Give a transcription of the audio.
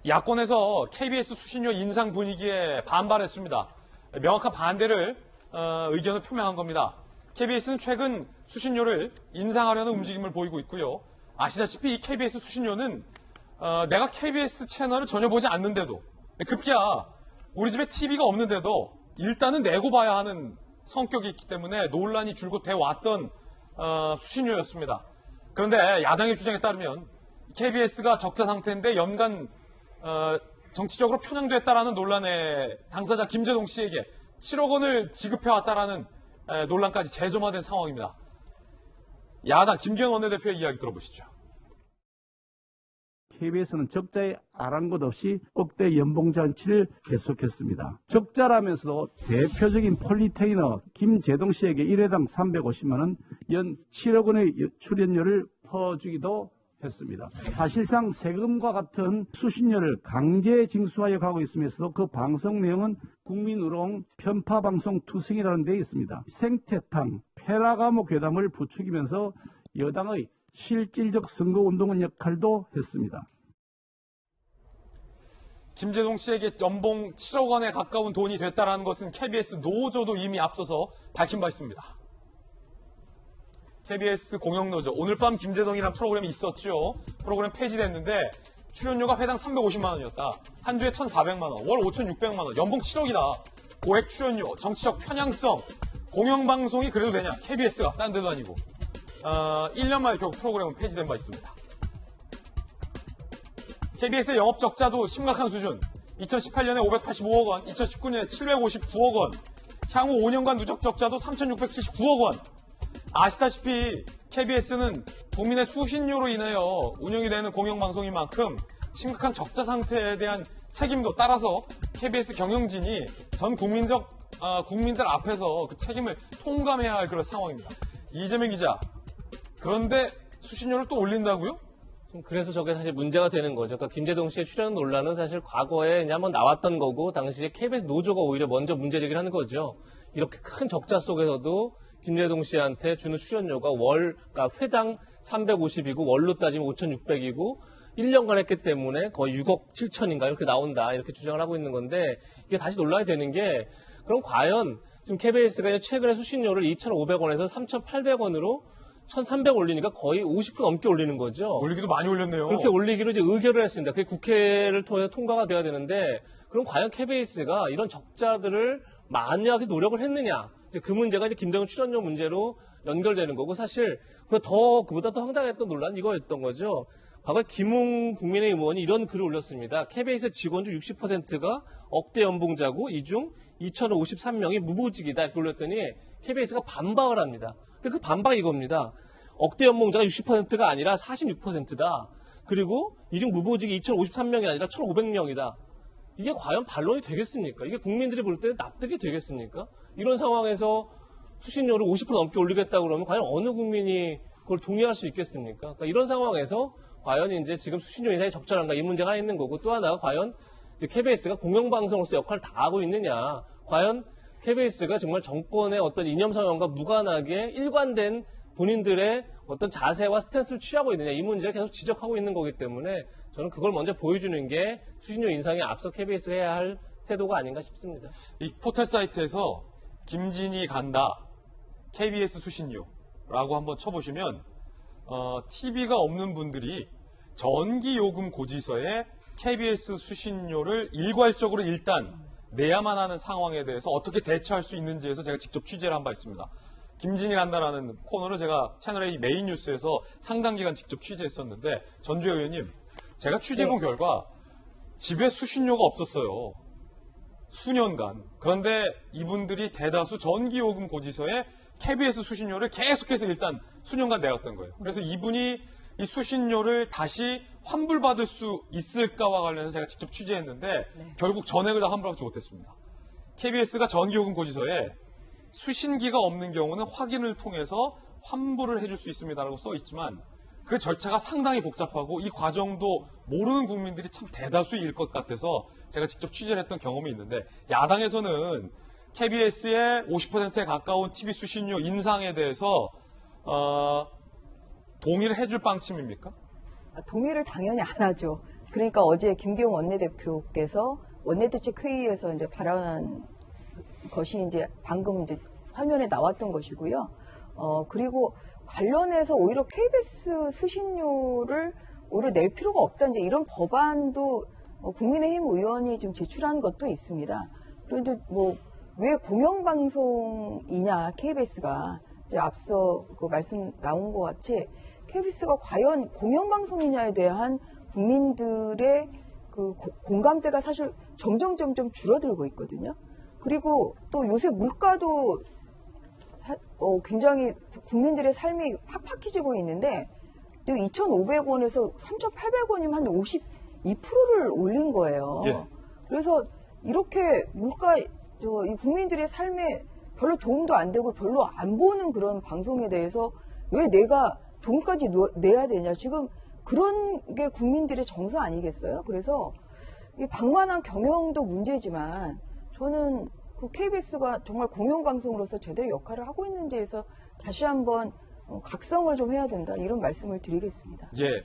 야권에서 KBS 수신료 인상 분위기에 반발했습니다. 명확한 반대를 의견을 표명한 겁니다. KBS는 최근 수신료를 인상하려는 움직임을 보이고 있고요. 아시다시피 이 KBS 수신료는 내가 KBS 채널을 전혀 보지 않는데도 급기야 우리 집에 TV가 없는데도 일단은 내고 봐야 하는 성격이 있기 때문에 논란이 줄곧 돼 왔던 수신료였습니다. 그런데 야당의 주장에 따르면 KBS가 적자 상태인데 연간 정치적으로 편향됐다라는 논란의 당사자 김재동 씨에게 7억 원을 지급해왔다라는 논란까지 재점화된 상황입니다. 야당 김기현 원내대표의 이야기 들어보시죠. KBS는 적자에 아랑곳 없이 억대 연봉 잔치를 계속했습니다. 적자라면서도 대표적인 폴리테이너 김재동 씨에게 1회당 350만 원, 연 7억 원의 출연료를 퍼주기도 했습니다. 사실상 세금과 같은 수신료를 강제 징수하여 가고 있으면서도 그 방송 내용은 국민우롱 편파방송 투성이라는 데 있습니다. 생태탕, 페라가모 괴담을 부추기면서 여당의 실질적 선거운동원 역할도 했습니다. 김재동 씨에게 연봉 7억 원에 가까운 돈이 됐다는 것은 KBS 노조도 이미 앞서서 밝힌 바 있습니다. KBS 공영노조, 오늘 밤 김재동이라는 프로그램이 있었죠. 프로그램 폐지됐는데 출연료가 회당 350만 원이었다. 한 주에 1,400만 원, 월 5,600만 원, 연봉 7억이다. 고액 출연료, 정치적 편향성, 공영방송이 그래도 되냐? KBS가 딴 데도 아니고. 1년 만에 결국 프로그램은 폐지된 바 있습니다. KBS의 영업 적자도 심각한 수준. 2018년에 585억 원, 2019년에 759억 원, 향후 5년간 누적 적자도 3,679억 원. 아시다시피 KBS는 국민의 수신료로 인하여 운영이 되는 공영방송인 만큼 심각한 적자 상태에 대한 책임도 따라서 KBS 경영진이 전 국민들 앞에서 그 책임을 통감해야 할 그런 상황입니다. 이재명 기자, 그런데 수신료를 또 올린다고요? 그래서 저게 사실 문제가 되는 거죠. 그러니까 김재동 씨의 출연 논란은 사실 과거에 그냥 한번 나왔던 거고 당시에 KBS 노조가 오히려 먼저 문제 제기를 하는 거죠. 이렇게 큰 적자 속에서도 김재동 씨한테 주는 출연료가 그러니까 회당 350이고 월로 따지면 5,600이고 1년간 했기 때문에 거의 6억 7천인가 이렇게 나온다 이렇게 주장을 하고 있는 건데 이게 다시 논란이 되는 게 그럼 과연 지금 KBS가 최근에 수신료를 2,500원에서 3,800원으로 1,300 올리니까 거의 50% 넘게 올리는 거죠. 올리기도 많이 올렸네요. 그렇게 올리기로 이제 의결을 했습니다. 그게 국회를 통해서 통과가 돼야 되는데 그럼 과연 KBS가 이런 적자들을 만회하기 노력을 했느냐? 이제 그 문제가 이제 김대중 출연료 문제로 연결되는 거고 사실 그보다 더 황당했던 논란 이거였던 거죠. 과거에 김웅 국민의힘 의원이 이런 글을 올렸습니다. KBS 직원 중 60%가 억대 연봉자고 이 중 2,053명이 무보직이다 이렇게 올렸더니 KBS가 반박을 합니다. 근데 그 반박이 이겁니다. 억대 연봉자가 60%가 아니라 46%다. 그리고 이 중 무보직이 2,053명이 아니라 1,500명이다. 이게 과연 반론이 되겠습니까? 이게 국민들이 볼 때 납득이 되겠습니까? 이런 상황에서 수신료를 50% 넘게 올리겠다고 그러면 과연 어느 국민이 그걸 동의할 수 있겠습니까? 그러니까 이런 상황에서 과연 이제 지금 수신료 인상이 적절한가 이 문제가 있는 거고 또 하나가 과연 KBS가 공영방송으로서 역할을 다 하고 있느냐. 과연 KBS가 정말 정권의 어떤 이념 성향과 무관하게 일관된 본인들의 어떤 자세와 스탠스를 취하고 있느냐. 이 문제를 계속 지적하고 있는 거기 때문에 저는 그걸 먼저 보여주는 게 수신료 인상에 앞서 KBS가 해야 할 태도가 아닌가 싶습니다. 이 포털 사이트에서 김진이 간다, KBS 수신료라고 한번 쳐보시면 TV가 없는 분들이 전기요금 고지서에 KBS 수신료를 일괄적으로 일단 내야만 하는 상황에 대해서 어떻게 대처할 수 있는지에서 제가 직접 취재를 한 바 있습니다. 김진이 간다라는 코너를 제가 채널A 메인 뉴스에서 상당 기간 직접 취재했었는데 전주혜 의원님, 제가 취재해본 결과 집에 수신료가 없었어요. 수년간. 그런데 이분들이 대다수 전기요금 고지서에 KBS 수신료를 계속해서 일단 수년간 내왔던 거예요. 그래서 이분이 이 수신료를 다시 환불받을 수 있을까와 관련해서 제가 직접 취재했는데 결국 전액을 다 환불하지 못했습니다. KBS가 전기요금 고지서에 수신기가 없는 경우는 확인을 통해서 환불을 해줄 수 있습니다라고 써 있지만 그 절차가 상당히 복잡하고 이 과정도 모르는 국민들이 참 대다수일 것 같아서 제가 직접 취재를 했던 경험이 있는데 야당에서는 KBS의 50%에 가까운 TV 수신료 인상에 대해서 동의를 해줄 방침입니까? 동의를 당연히 안 하죠. 그러니까 어제 김기용 원내대표께서 원내대책회의에서 이제 발언한 것이 이제 방금 이제 화면에 나왔던 것이고요. 그리고 관련해서 오히려 KBS 수신료를 오히려 낼 필요가 없다. 이제 이런 법안도 국민의힘 의원이 지금 제출한 것도 있습니다. 그런데 뭐 왜 공영방송이냐 KBS가 이제 앞서 그 말씀 나온 것 같이 KBS가 과연 공영방송이냐에 대한 국민들의 그 공감대가 사실 점점 줄어들고 있거든요. 그리고 또 요새 물가도 굉장히 국민들의 삶이 팍팍해지고 있는데 2,500원에서 3,800원이면 한 52%를 올린 거예요. 예. 그래서 이렇게 물가 이 국민들의 삶에 별로 도움도 안 되고 별로 안 보는 그런 방송에 대해서 왜 내가 돈까지 내야 되냐. 지금 그런 게 국민들의 정서 아니겠어요? 그래서 이 방만한 경영도 문제지만 저는 그 KBS가 정말 공영방송으로서 제대로 역할을 하고 있는지에서 다시 한번 각성을 좀 해야 된다. 이런 말씀을 드리겠습니다. 예.